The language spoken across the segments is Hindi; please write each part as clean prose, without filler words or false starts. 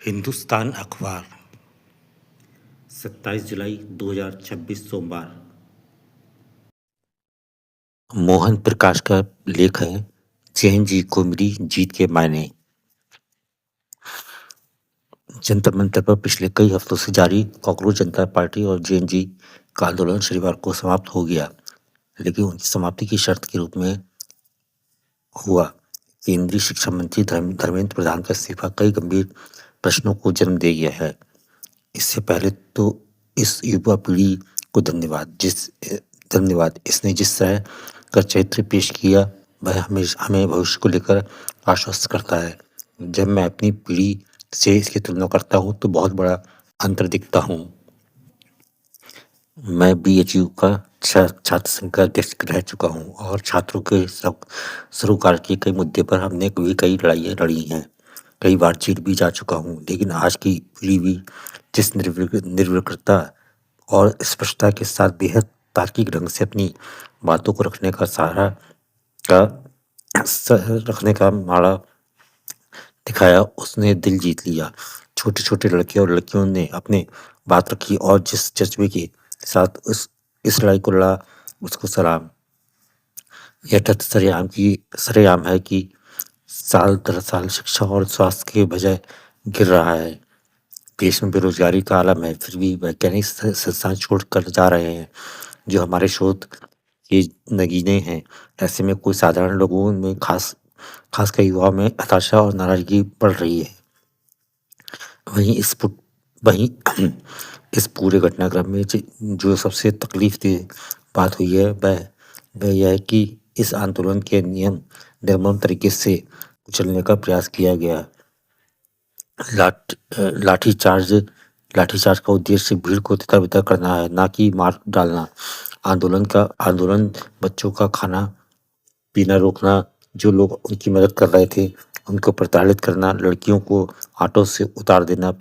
हिंदुस्तान अखबार 27 जुलाई 2026 सोमवार। मोहन प्रकाश का लेख है, जैन जी को मिली जीत के मायने। जंतर मंतर पर पिछले कई हफ्तों से जारी कॉकरोच जनता पार्टी और जैन जी का आंदोलन शनिवार को समाप्त हो गया, लेकिन उनकी समाप्ति की शर्त के रूप में हुआ केंद्रीय शिक्षा मंत्री धर्मेंद्र प्रधान का इस्तीफा कई गंभीर प्रश्नों को जन्म दे गया है। इससे पहले तो इस युवा पीढ़ी को धन्यवाद। इसने जिस तरह का चरित्र पेश किया वह हमें भविष्य को लेकर आश्वस्त करता है। जब मैं अपनी पीढ़ी से इसकी तुलना करता हूँ तो बहुत बड़ा अंतर दिखता हूँ। मैं BHU का छात्र संघ का अध्यक्ष रह चुका हूँ और छात्रों के सरोकार के कई मुद्दे पर हमने भी कई लड़ाइयाँ लड़ी हैं। कई बार जेल भी जा चुका हूँ, लेकिन आज की पीढ़ी भी जिस निर्विकता और स्पष्टता के साथ बेहद तार्किक ढंग से अपनी बातों को रखने का माड़ा दिखाया, उसने दिल जीत लिया। छोटे छोटे लड़के और लड़कियों ने अपने बात रखी और जिस जज्बे के साथ इस लड़ाई को लड़ा, उसको सलाम। यह तथ्य सरेआम है कि साल दर साल शिक्षा और स्वास्थ्य के बजाय गिर रहा है। देश में बेरोजगारी का आलम है, फिर भी वैज्ञानिक संस्थान छोड़कर जा रहे हैं जो हमारे शोध के नगीने हैं। ऐसे में कोई साधारण लोगों में खासकर युवाओं में हताशा और नाराजगी बढ़ रही है। वहीं इस पूरे घटनाक्रम में जो सबसे तकलीफ दे बात हुई है वह यह है कि इस आंदोलन के निर्मम तरीके से कुचलने का प्रयास किया गया। लाठीचार्ज का उद्देश्य भीड़ को तितर-बितर करना है, ना कि मार डालना। आंदोलन बच्चों का खाना पीना रोकना, जो लोग उनकी मदद कर रहे थे उनको प्रताड़ित करना, लड़कियों को ऑटो से उतार देना,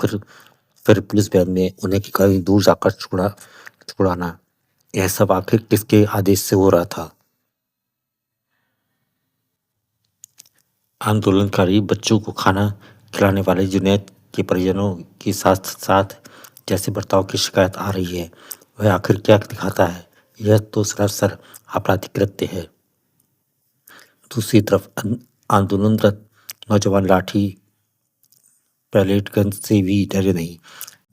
फिर पुलिस वैन में उन्हें कहीं दूर जाकर छुड़ाना, यह सब आखिर किसके आदेश से हो रहा था? आंदोलनकारी बच्चों को खाना खिलाने वाले जुनैद के परिजनों के साथ साथ जैसे बर्ताव की शिकायत आ रही है, वह आखिर क्या दिखाता है? यह तो सरासर आपराधिक कृत्य है। दूसरी तरफ आंदोलनरत नौजवान लाठी पैलेट गन से भी डरे नहीं,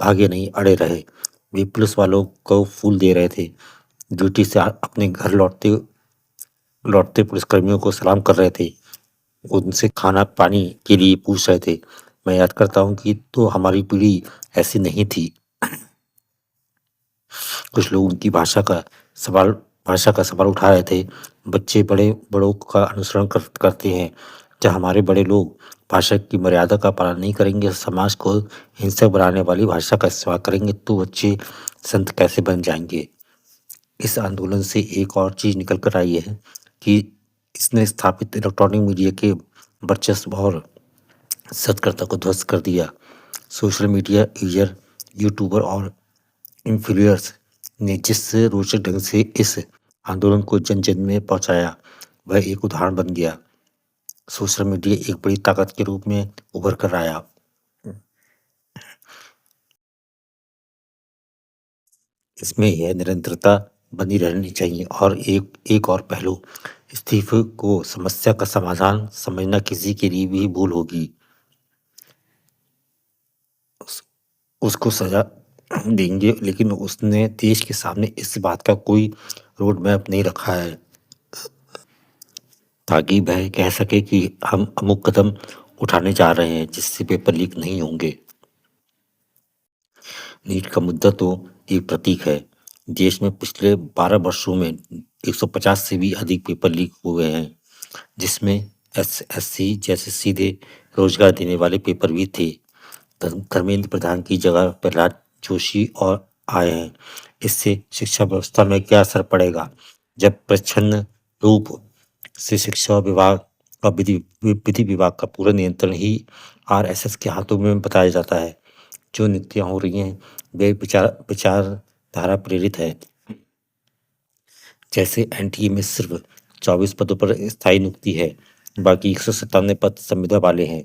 भागे नहीं, अड़े रहे। वे पुलिस वालों को फूल दे रहे थे, ड्यूटी से अपने घर लौटते पुलिसकर्मियों को सलाम कर रहे थे, उनसे खाना पानी के लिए पूछ रहे थे। मैं याद करता हूँ कि तो हमारी पीढ़ी ऐसी नहीं थी। कुछ लोग उनकी भाषा का सवाल उठा रहे थे। बच्चे बड़ों का अनुसरण करते हैं। जब हमारे बड़े लोग भाषा की मर्यादा का पालन नहीं करेंगे, समाज को हिंसक बनाने वाली भाषा का इस्तेमाल करेंगे, तो बच्चे संत कैसे बन जाएंगे? इस आंदोलन से एक और चीज निकल कर आई है कि इसने स्थापित इलेक्ट्रॉनिक मीडिया के वर्चस्व और सत्कर्ता को ध्वस्त कर दिया। सोशल मीडिया यूजर, यूट्यूबर और इन्फ्लुएंसर्स ने जिस रोचक ढंग से इस आंदोलन को जन जन में पहुंचाया, वह एक उदाहरण बन गया। सोशल मीडिया एक बड़ी ताकत के रूप में उभर कर आया। इसमें यह निरंतरता बनी रहनी चाहिए। और एक और पहलू, इस्तीफे को समस्या का समाधान समझना किसी के लिए भी भूल होगी। उसको सजा देंगे, लेकिन उसने देश के सामने इस बात का कोई रोड मैप नहीं रखा है ताकि वह कह सके कि हम अमुक कदम उठाने जा रहे हैं जिससे पेपर लीक नहीं होंगे। नीट का मुद्दा तो एक प्रतीक है। देश में पिछले 12 वर्षों में 150 से भी अधिक पेपर लीक हुए हैं, जिसमें SSC जैसे सीधे रोजगार देने वाले पेपर भी थे। धर्मेंद्र प्रधान की जगह प्रहलाद जोशी और आए हैं। इससे शिक्षा व्यवस्था में क्या असर पड़ेगा जब प्रच्छन्न रूप से शिक्षा विभाग का विधि विभाग का पूरा नियंत्रण ही RSS के हाथों में बताया जाता है। जो नीतियां हो रही हैं वे विचारधारा प्रेरित है। जैसे NTA में सिर्फ 24 पदों पर स्थायी नियुक्ति है, बाकी 197 पद संविदा वाले हैं।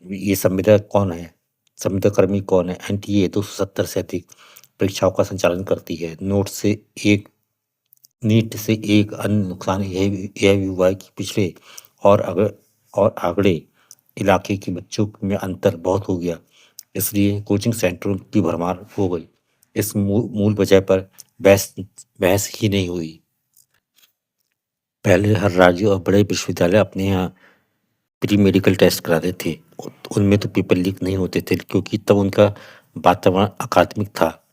ये संविदा कौन है? संविदाकर्मी कौन है? एनटीए 270 से अधिक परीक्षाओं का संचालन करती है। नीट से एक अन्य नुकसान यह भी हुआ है कि पिछड़े और आगड़े इलाके के बच्चों में अंतर बहुत हो गया, इसलिए कोचिंग सेंटरों की भरमार हो गई। इस मूल वजह पर बहस बहस ही नहीं हुई। पहले हर राज्य और बड़े विश्वविद्यालय अपने यहाँ प्री मेडिकल टेस्ट कराते थे। उनमें तो पेपर लीक नहीं होते थे, क्योंकि तब उनका वातावरण अकादमिक था।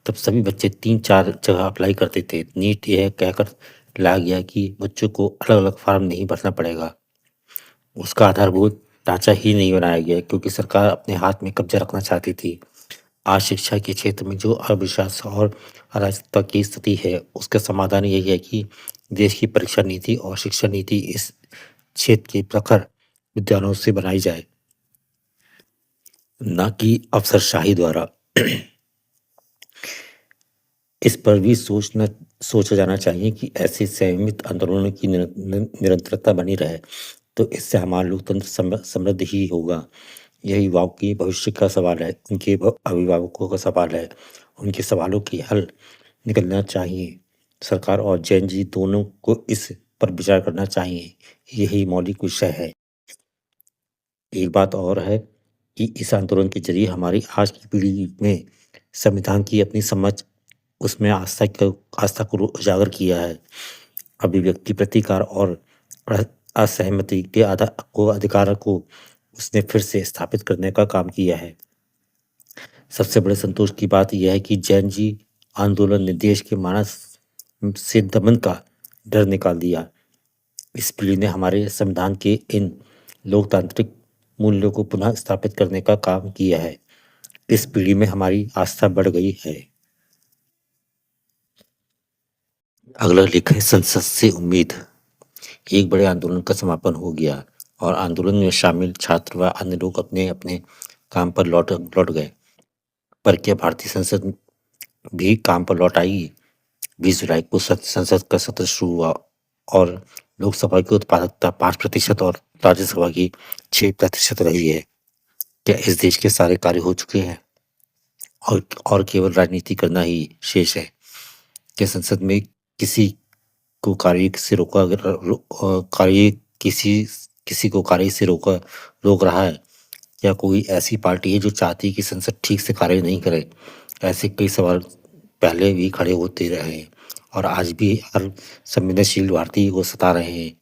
तब सभी बच्चे 3-4 जगह अप्लाई करते थे। नीट यह कहकर लाया गया कि बच्चों को अलग-अलग फॉर्म नहीं भरना पड़ेगा। उसका आधारभूत ढांचा ही नहीं बनाया गया, क्योंकि सरकार अपने हाथ में कब्जा रखना चाहती थी। आज शिक्षा के क्षेत्र में जो अविश्वास और अराजकता की स्थिति है, उसका समाधान यही है कि देश की परीक्षा नीति और शिक्षा नीति इस क्षेत्र के प्रखर विद्वानों से बनाई जाए, ना कि अफसरशाही द्वारा। इस पर भी सोचा जाना चाहिए कि ऐसे संयमित आंदोलनों की निरंतरता बनी रहे, तो इससे हमारा लोकतंत्र समृद्ध ही होगा। यह युवाओं के भविष्य का सवाल है, उनके अभिभावकों का सवाल है। उनके सवालों के हल निकलना चाहिए। सरकार और जैन जी दोनों को इस पर विचार करना चाहिए। यही मौलिक विषय है। एक बात और है कि इस आंदोलन के जरिए हमारी आज की पीढ़ी में संविधान की अपनी समझ, उसमें आस्था को उजागर किया है। अभिव्यक्ति, प्रतिकार और असहमति के अधिकार को उसने फिर से स्थापित करने का काम किया है। सबसे बड़े संतोष की बात यह है कि जैन जी आंदोलन ने देश के मानस से दमन का डर निकाल दिया। इस पीढ़ी ने हमारे संविधान के इन लोकतांत्रिक मूल्यों को पुनः स्थापित करने का काम किया है। इस पीढ़ी में हमारी आस्था बढ़ गई है। अगला लेख है संसद से उम्मीद। एक बड़े आंदोलन का समापन हो गया और आंदोलन में शामिल छात्र व अन्य लोग अपने अपने काम पर लौट गए। पर क्या भारतीय संसद भी काम पर लौट आई? 20 जुलाई को संसद का सत्र शुरू हुआ और लोकसभा की उत्पादकता 5% और राज्यसभा की 6% रही है। क्या इस देश के सारे कार्य हो चुके हैं और केवल राजनीति करना ही शेष है? क्या संसद में किसी को कार्य से रोका कार्य किसी को कार्य से रोक रहा है? क्या कोई ऐसी पार्टी है जो चाहती है कि संसद ठीक से कार्य नहीं करे? ऐसे कई सवाल पहले भी खड़े होते रहे हैं और आज भी हर संवेदनशील भारतीय को सता रहे हैं।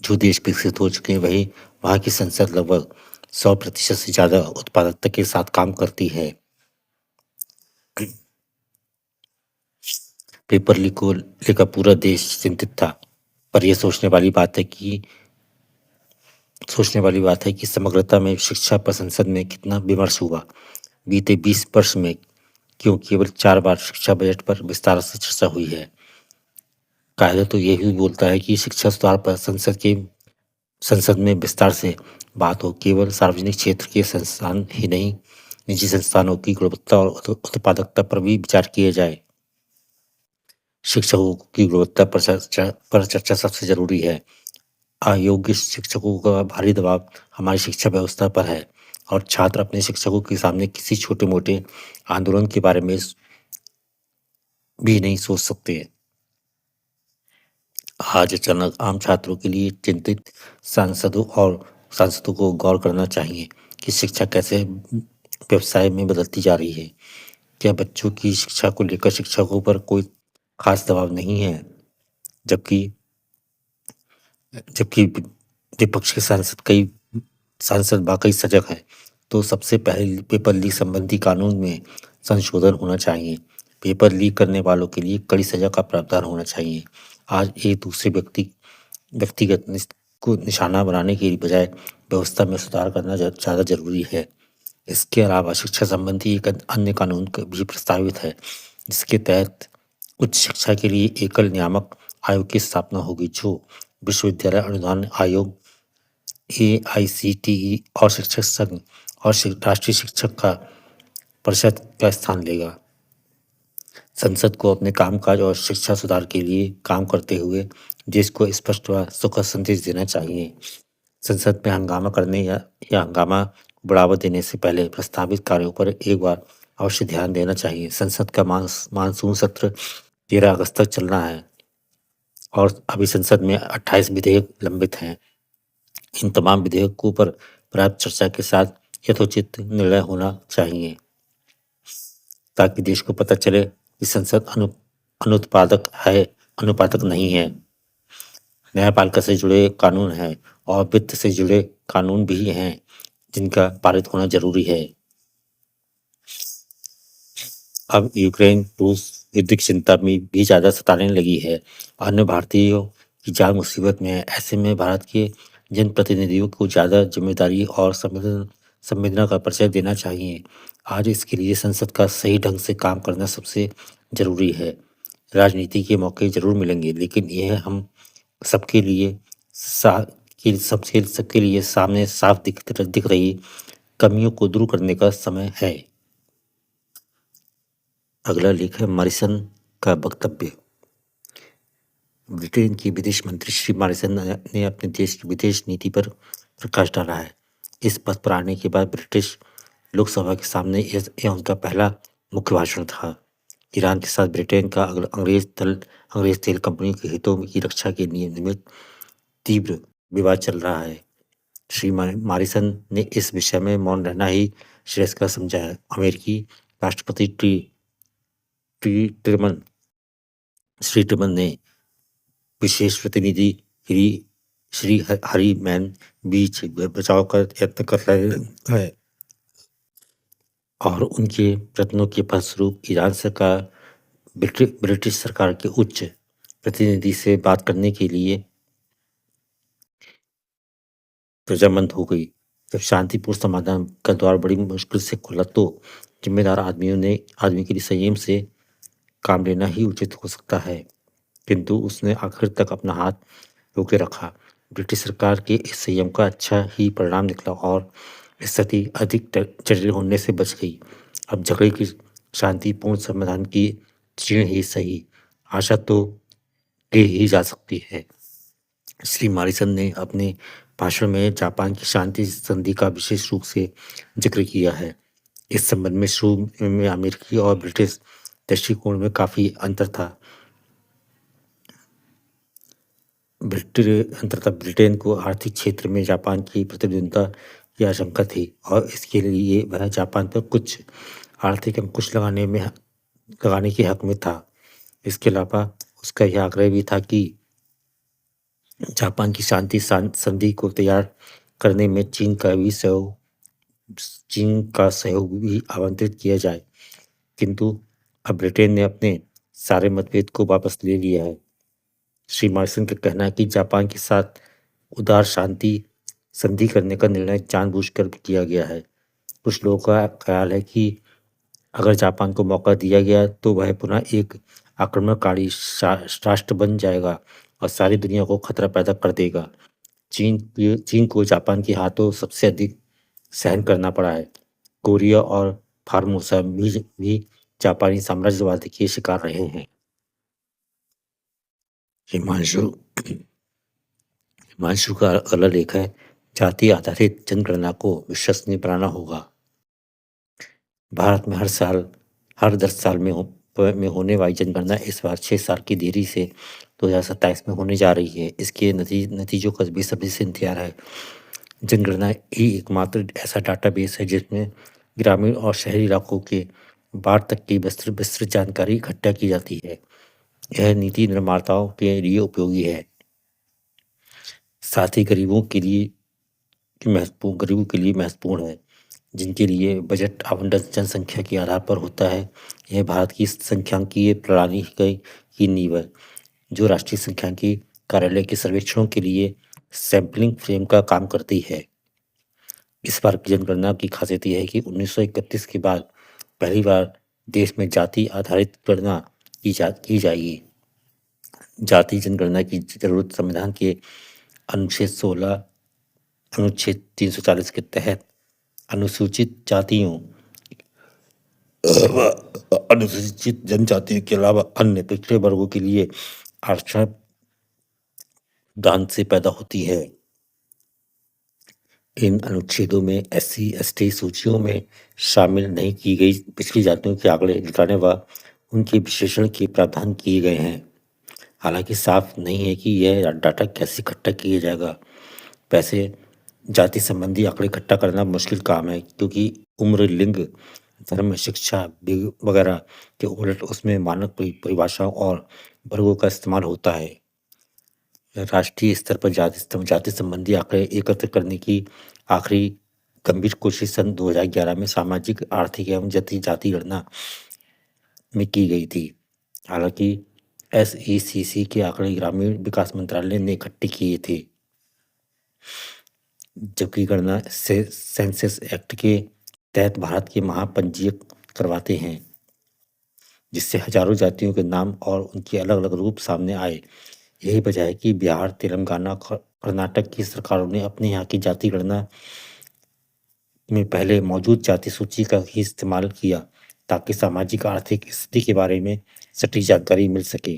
जो देश विकसित हो चुके हैं वहाँ की संसद लगभग 100% से ज़्यादा उत्पादकता के साथ काम करती है। पेपर लीक को लेकर पूरा देश चिंतित था, पर यह सोचने वाली बात है कि समग्रता में शिक्षा पर संसद में कितना विमर्श हुआ। बीते 20 वर्ष में क्यों केवल 4 बार शिक्षा बजट पर विस्तार से चर्चा हुई है। कायदा तो यही बोलता है कि शिक्षा सुधार पर संसद में विस्तार से बात हो। केवल सार्वजनिक क्षेत्र के संस्थान ही नहीं, निजी संस्थानों की गुणवत्ता और उत्पादकता पर भी विचार किया जाए। शिक्षकों की गुणवत्ता पर चर्चा सबसे जरूरी है। अयोग्य शिक्षकों का भारी दबाव हमारी शिक्षा व्यवस्था पर है और छात्र अपने शिक्षकों के सामने किसी छोटे मोटे आंदोलन के बारे में भी नहीं सोच सकते। आज अचानक आम छात्रों के लिए चिंतित सांसदों को गौर करना चाहिए कि शिक्षा कैसे व्यवसाय में बदलती जा रही है। क्या बच्चों की शिक्षा को लेकर शिक्षकों पर कोई खास दबाव नहीं है? जबकि विपक्ष के सांसद वाकई सजग है, तो सबसे पहले पेपर लीक संबंधी कानून में संशोधन होना चाहिए। पेपर लीक करने वालों के लिए कड़ी सजा का प्रावधान होना चाहिए। आज एक दूसरे व्यक्तिगत को निशाना बनाने के बजाय व्यवस्था में सुधार करना ज़्यादा जरूरी है। इसके अलावा शिक्षा संबंधी एक अन्य कानून भी प्रस्तावित है, जिसके तहत उच्च शिक्षा के लिए एकल नियामक आयोग की स्थापना होगी, जो विश्वविद्यालय अनुदान आयोग, AICTE और शिक्षक संघ और राष्ट्रीय शिक्षक का परिषद का स्थान लेगा। संसद को अपने कामकाज और शिक्षा सुधार के लिए काम करते हुए देश को स्पष्ट व सुखद संदेश देना चाहिए। संसद में हंगामा करने या हंगामा बढ़ावा देने से पहले प्रस्तावित कार्यों पर एक बार अवश्य ध्यान देना चाहिए। संसद का मानसून सत्र 13 अगस्त तक चलना है और अभी संसद में 28 विधेयक लंबित हैं। इन तमाम विधेयकों पर पर्याप्त चर्चा के साथ यथोचित निर्णय होना चाहिए ताकि देश को पता चले कि संसद अनुत्पादक है, अनुपातक नहीं है। न्यायपालिका से जुड़े कानून हैं और वित्त से जुड़े कानून भी हैं जिनका पारित होना जरूरी है। अब यूक्रेन रूस युद्ध की चिंता में भी ज्यादा सताने लगी है। अन्य भारतीयों की जान मुसीबत में है। ऐसे में भारत के जनप्रतिनिधियों को ज्यादा जिम्मेदारी और संवेदना का परिचय देना चाहिए। आज इसके लिए संसद का सही ढंग से काम करना सबसे जरूरी है। राजनीति के मौके जरूर मिलेंगे, लेकिन यह हम सबके लिए सबके लिए सामने साफ दिख रही कमियों को दूर करने का समय है। अगला लेख है मॉरिसन का वक्तव्य। ब्रिटेन की विदेश मंत्री श्री मॉरिसन ने अपने देश की विदेश नीति पर प्रकाश डाला है। इस पद पर आने के बाद ब्रिटिश लोकसभा के सामने यह उनका पहला मुख्य भाषण था। ईरान के साथ ब्रिटेन का अंग्रेज तेल कंपनियों के हितों की रक्षा के निमित्त तीव्र विवाद चल रहा है। श्री मॉरिसन ने इस विषय में मौन रहना ही श्रेयस्कर समझा है। अमेरिकी राष्ट्रपति श्री ट्रूमन ने विशेष प्रतिनिधि श्री हरी मैन बीच बचाव का यत्न कर रहे हैं और उनके प्रयत्नों के फलस्वरूप ईरान सरकार ब्रिटिश सरकार के उच्च प्रतिनिधि से बात करने के लिए रजामंद हो गई। जब शांतिपूर्ण समाधान का द्वार बड़ी मुश्किल से खुला तो जिम्मेदार आदमी के लिए संयम से काम लेना ही उचित हो सकता है, किंतु उसने आखिर तक अपना हाथ रोके रखा। ब्रिटिश सरकार के इस संयम का अच्छा ही परिणाम निकला और स्थिति अधिक जटिल होने से बच गई। अब झगड़े की शांतिपूर्ण समाधान की क्षीण ही सही आशा तो की ही जा सकती है। श्री मॉरिसन ने अपने भाषण में जापान की शांति संधि का विशेष रूप से जिक्र किया है। इस संबंध में शुरू में अमेरिकी और ब्रिटिश दृष्टिकोण में काफी अंतर था। ब्रिटेन को आर्थिक क्षेत्र में जापान की प्रतिद्वंद्विता की आशंका थी और इसके लिए वह जापान पर कुछ आर्थिक अंकुश लगाने के हक में था। इसके अलावा उसका यह आग्रह भी था कि जापान की शांति संधि को तैयार करने में चीन का सहयोग भी आमंत्रित किया जाए, किंतु अब ब्रिटेन ने अपने सारे मतभेद को वापस ले लिया है। श्री मॉरिसन का कहना है कि जापान के साथ उदार शांति संधि करने का निर्णय जानबूझकर किया गया है। कुछ लोगों का ख्याल है कि अगर जापान को मौका दिया गया तो वह पुनः एक आक्रमणकारी राष्ट्र बन जाएगा और सारी दुनिया को खतरा पैदा कर देगा। चीन को जापान के हाथों सबसे अधिक सहन करना पड़ा है। कोरिया और फार्मोसा भी जापानी साम्राज्यवाद के शिकार रहे हैं। हिमांशु का अगला लेख है जाति आधारित जनगणना को विश्वसनीय बनाना होगा। भारत में हर 10 साल में होने वाली जनगणना इस बार 6 साल की देरी से 2027 में होने जा रही है। इसके नतीजों का बेसब्री से इंतजार है। जनगणना ही एकमात्र ऐसा डाटाबेस है जिसमें ग्रामीण और शहरी इलाकों के बाढ़ तक की विस्तृत जानकारी इकट्ठा की जाती है। यह नीति निर्माताओं के लिए उपयोगी है, साथ ही गरीबों के लिए महत्वपूर्ण है, जिनके लिए बजट आवंटन जनसंख्या के आधार पर होता है। यह भारत की सांख्यिकीय प्रणाली की नींव है, जो राष्ट्रीय सांख्यिकी कार्यालय के सर्वेक्षणों के लिए सैंपलिंग फ्रेम का काम करती है। इस बार की जनगणना की खासियत यह है कि 1931 के बाद पहली बार देश में जाति आधारित गणना की जाएगी। जाति जनगणना की जरूरत संविधान के अनुच्छेद 16 अनुच्छेद 340 के तहत अनुसूचित जनजातियों के अलावा अन्य पिछड़े वर्गों के लिए आरक्षण दान से पैदा होती है। इन अनुच्छेदों में SC/ST सूचियों में शामिल नहीं की गई पिछड़ी जातियों के आंकड़े जुटाने व उनके विश्लेषण के प्रावधान किए गए हैं। हालांकि साफ नहीं है कि यह डाटा कैसे इकट्ठा किया जाएगा। वैसे जाति संबंधी आंकड़े इकट्ठा करना मुश्किल काम है, क्योंकि उम्र, लिंग, धर्म, शिक्षा वगैरह के उलट उसमें मानक परिभाषाओं और वर्गों का इस्तेमाल होता है। राष्ट्रीय स्तर पर जाति संबंधी आंकड़े एकत्र करने की आखिरी गंभीर कोशिश सन 2011 में सामाजिक, आर्थिक एवं जाति गणना में की गई थी। हालांकि SECC के आंकड़े ग्रामीण विकास मंत्रालय ने इकट्ठे किए थे, जबकि गणना सेंसस एक्ट के तहत भारत के महापंजीयक करवाते हैं, जिससे हजारों जातियों के नाम और उनके अलग अलग रूप सामने आए। यही वजह है कि बिहार, तेलंगाना, कर्नाटक की सरकारों ने अपने यहाँ की जाति गणना में पहले मौजूद जाति सूची का ही इस्तेमाल किया, ताकि सामाजिक आर्थिक स्थिति के बारे में सटीक जानकारी मिल सके।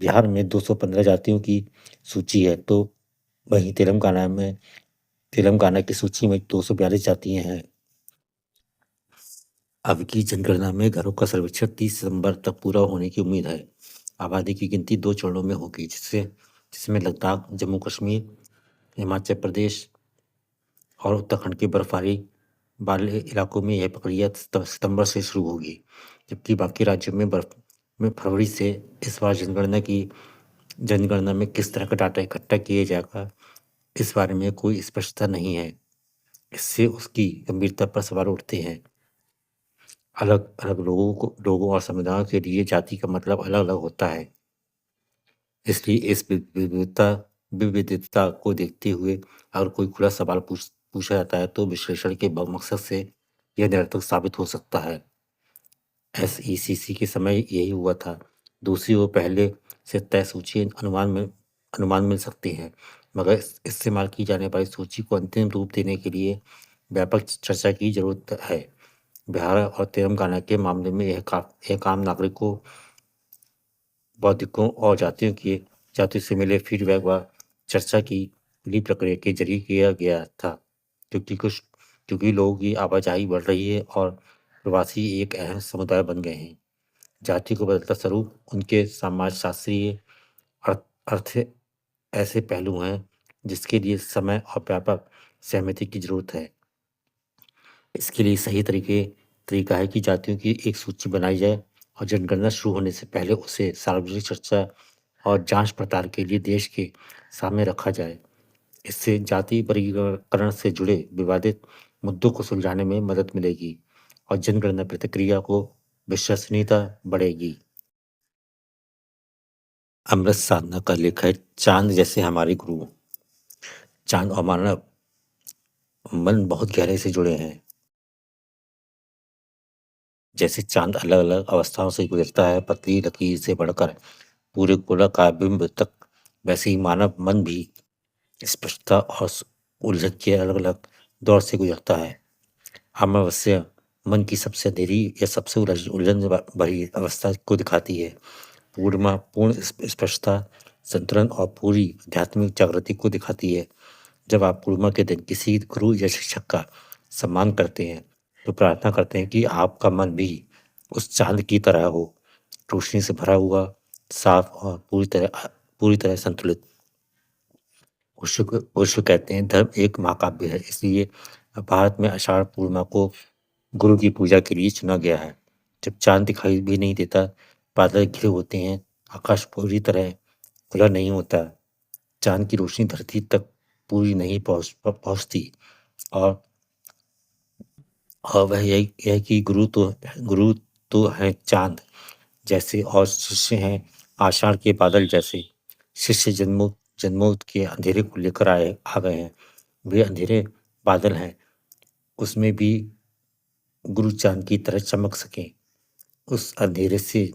बिहार में 215 जातियों की सूची है, तो वहीं तेलंगाना की सूची में 242 जातियां हैं। अब की जनगणना में घरों का सर्वेक्षण 30 सितंबर तक पूरा होने की उम्मीद है। आबादी की गिनती 2 चरणों में होगी, जिसमें लद्दाख, जम्मू कश्मीर, हिमाचल प्रदेश और उत्तराखंड के बर्फबारी वाले इलाकों में यह प्रक्रिया सितंबर से शुरू होगी, जबकि बाकी राज्यों में फरवरी से। इस बार जनगणना में किस तरह का डाटा इकट्ठा किया जाएगा, इस बारे में कोई स्पष्टता नहीं है। इससे उसकी गंभीरता पर सवाल उठते हैं। अलग अलग लोगों और समुदायों के लिए जाति का मतलब अलग अलग होता है। इसलिए इस विविधता को देखते हुए अगर कोई खुला सवाल पूछा जाता है, तो विश्लेषण के मकसद से यह निरर्थक साबित हो सकता है। SECC के समय यही हुआ था। दूसरी ओर पहले से तय सूची अनुमान मिल सकते हैं, मगर इस्तेमाल की जाने वाली सूची को अंतिम रूप देने के लिए व्यापक चर्चा की जरूरत है। बिहार और तेलंगाना के मामले में यह आम नागरिकों, बौद्धिकों और जातियों से मिले फीडबैक व चर्चा की खुली प्रक्रिया के जरिए किया गया था, क्योंकि लोगों की आवाजाही बढ़ रही है और प्रवासी एक अहम समुदाय बन गए हैं। जाति को बदलता स्वरूप उनके समाजशास्त्रीय अर्थ ऐसे पहलू हैं जिसके लिए समय और व्यापक सहमति की जरूरत है। इसके लिए सही तरीका है कि जातियों की एक सूची बनाई जाए और जनगणना शुरू होने से पहले उसे सार्वजनिक चर्चा और जांच पड़ताल के लिए देश के सामने रखा जाए। इससे जाति वर्गीकरण से जुड़े विवादित मुद्दों को सुलझाने में मदद मिलेगी और जनगणना प्रतिक्रिया को विश्वसनीयता बढ़ेगी। अमृत साधना का लेख है, चांद जैसे हमारे गुरु। चांद और मानव मन बहुत गहरे से जुड़े हैं। जैसे चांद अलग अलग अवस्थाओं से गुजरता है, पतली लकीर से बढ़कर पूरे गोलाकार बिंब तक, वैसे ही मानव मन भी स्पष्टता और उलझन के अलग अलग दौर से गुजरता है। अमावस्या मन की सबसे अंधेरी या सबसे उलझन भरी अवस्था को दिखाती है। पूर्णिमा पूर्ण स्पष्टता, संतुलन और पूरी आध्यात्मिक जागृति को दिखाती है। जब आप पूर्णिमा के दिन किसी गुरु या शिक्षक का सम्मान करते हैं, तो प्रार्थना करते हैं कि आपका मन भी उस चांद की तरह हो, रोशनी से भरा हुआ, साफ और पूरी तरह संतुलित। ओशो कहते हैं, धर्म एक महाकाव्य है, इसलिए भारत में आषाढ़ पूर्णिमा को गुरु की पूजा के लिए चुना गया है। जब चांद दिखाई भी नहीं देता, बादल घिरे होते हैं, आकाश पूरी तरह खुला नहीं होता, चांद की रोशनी धरती तक पूरी नहीं पहुंचती, और वह यही है कि गुरु तो है चांद जैसे, और शिष्य हैं आषाढ़ के बादल जैसे। शिष्य जन्मों के अंधेरे को लेकर आ गए हैं। वे अंधेरे बादल हैं, उसमें भी गुरु चांद की तरह चमक सकें, उस अंधेरे से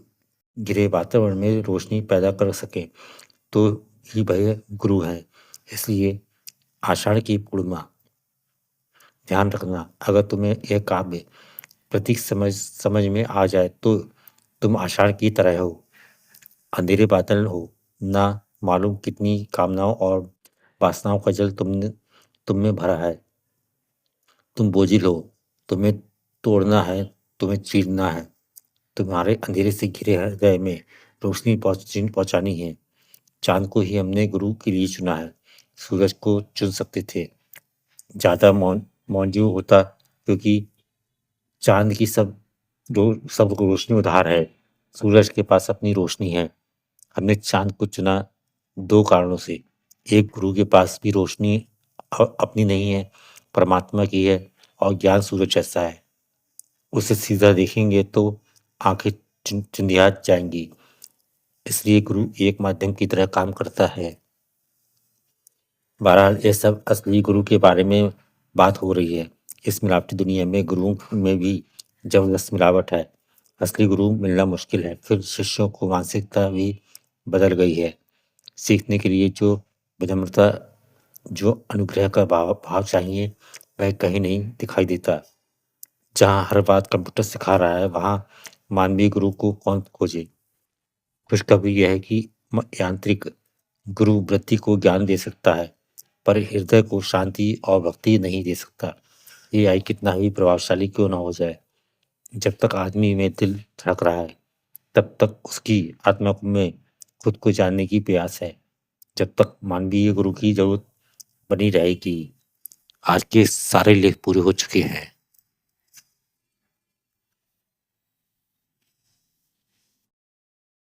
घिरे वातावरण में रोशनी पैदा कर सकें, तो ही वह गुरु हैं। इसलिए आषाढ़ की पूर्णिमा ध्यान रखना, अगर तुम्हें यह काव्य प्रतीक समझ में आ जाए, तो तुम आषाढ़ की तरह हो, अंधेरे बादल हो, ना मालूम कितनी कामनाओं और वासनाओं का जल तुम में भरा है, तुम बोझिल हो, तुम्हें तोड़ना है, तुम्हें चीरना है, तुम्हारे अंधेरे से घिरे हृदय में रोशनी पहुंचानी है। चांद को ही हमने गुरु के लिए चुना है, सूरज को चुन सकते थे, ज्यादा मौजूद होता, क्योंकि चांद की सब रोशनी उधार है, सूरज के पास अपनी रोशनी है। हमने चांद को चुना दो कारणों से। एक, गुरु के पास भी रोशनी अपनी नहीं है, परमात्मा की है, और ज्ञान सूरज जैसा है, उसे सीधा देखेंगे तो आंखें चुंधिया जाएंगी। इसलिए गुरु एक माध्यम की तरह काम करता है। बहरहाल ये सब असली गुरु के बारे में बात हो रही है। इस मिलावटी दुनिया में गुरुओं में भी जबरदस्त मिलावट है। असली गुरु मिलना मुश्किल है। फिर शिष्यों को मानसिकता भी बदल गई है। सीखने के लिए जो विनम्रता, जो अनुग्रह का भाव चाहिए, वह कहीं नहीं दिखाई देता। जहाँ हर बात कंप्यूटर सिखा रहा है, वहाँ मानवीय गुरु को कौन खोजे। खुशखबरी यह है कि यांत्रिक गुरु वृत्ति को ज्ञान दे सकता है, पर हृदय को शांति और भक्ति नहीं दे सकता। एआई कितना ही प्रभावशाली क्यों ना हो जाए, जब तक आदमी में दिल धड़क रहा है, तब तक उसकी आत्मा में खुद को जानने की प्यास है, जब तक मानवीय गुरु की जरूरत बनी रहेगी। आज के सारे लेख पूरे हो चुके हैं।